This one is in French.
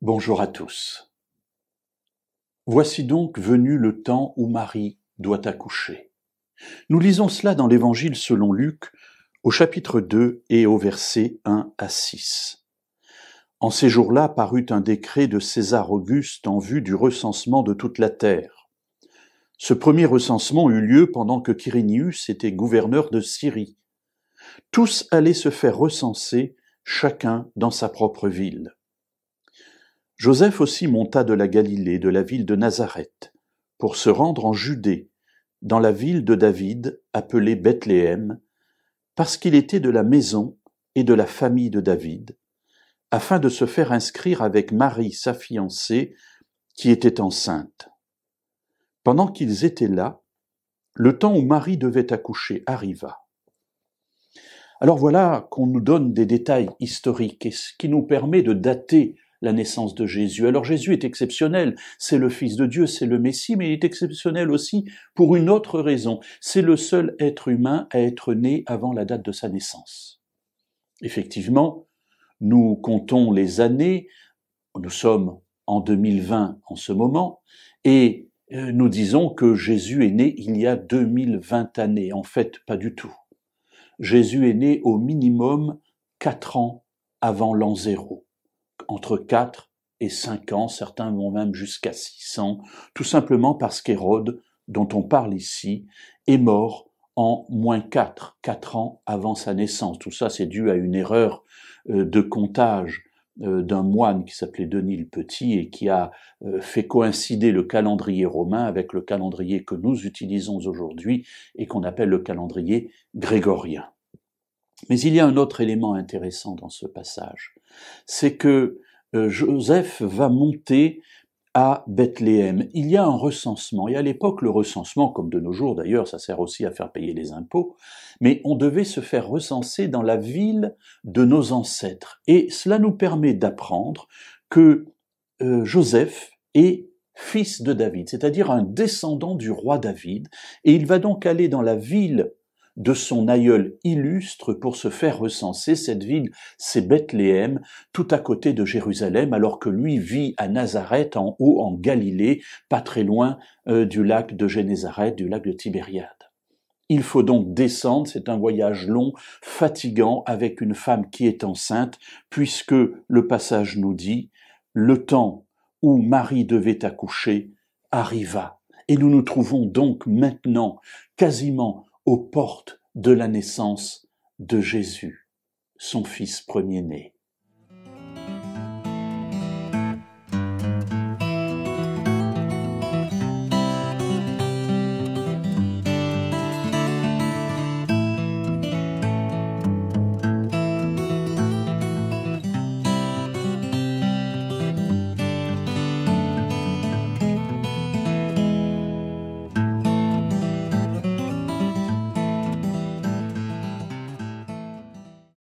Bonjour à tous. Voici donc venu le temps où Marie doit accoucher. Nous lisons cela dans l'Évangile selon Luc, au chapitre 2 et au verset 1 à 6. En ces jours-là parut un décret de César Auguste en vue du recensement de toute la terre. Ce premier recensement eut lieu pendant que Quirinius était gouverneur de Syrie. Tous allaient se faire recenser, chacun dans sa propre ville. Joseph aussi monta de la Galilée, de la ville de Nazareth, pour se rendre en Judée, dans la ville de David, appelée Bethléem, parce qu'il était de la maison et de la famille de David, afin de se faire inscrire avec Marie, sa fiancée, qui était enceinte. Pendant qu'ils étaient là, le temps où Marie devait accoucher arriva. Alors voilà qu'on nous donne des détails historiques, et ce qui nous permet de dater la naissance de Jésus. Alors Jésus est exceptionnel, c'est le Fils de Dieu, c'est le Messie, mais il est exceptionnel aussi pour une autre raison. C'est le seul être humain à être né avant la date de sa naissance. Effectivement, nous comptons les années, nous sommes en 2020 en ce moment, et nous disons que Jésus est né il y a 2020 années. En fait, pas du tout. Jésus est né au minimum 4 ans avant l'an 0. Entre 4 et 5 ans, certains vont même jusqu'à 6 ans, tout simplement parce qu'Hérode, dont on parle ici, est mort en -4 ans avant sa naissance. Tout ça, c'est dû à une erreur de comptage d'un moine qui s'appelait Denis le Petit et qui a fait coïncider le calendrier romain avec le calendrier que nous utilisons aujourd'hui et qu'on appelle le calendrier grégorien. Mais il y a un autre élément intéressant dans ce passage, c'est que Joseph va monter à Bethléem. Il y a un recensement, et à l'époque le recensement, comme de nos jours d'ailleurs, ça sert aussi à faire payer les impôts, mais on devait se faire recenser dans la ville de nos ancêtres. Et cela nous permet d'apprendre que Joseph est fils de David, c'est-à-dire un descendant du roi David, et il va donc aller dans la ville de son aïeul illustre pour se faire recenser. Cette ville, c'est Bethléem, tout à côté de Jérusalem, alors que lui vit à Nazareth, en haut, en Galilée, pas très loin du lac de Génézareth, du lac de Tibériade. Il faut donc descendre, c'est un voyage long, fatigant, avec une femme qui est enceinte, puisque le passage nous dit, le temps où Marie devait accoucher arriva. Et nous nous trouvons donc maintenant quasiment aux portes de la naissance de Jésus, son fils premier-né.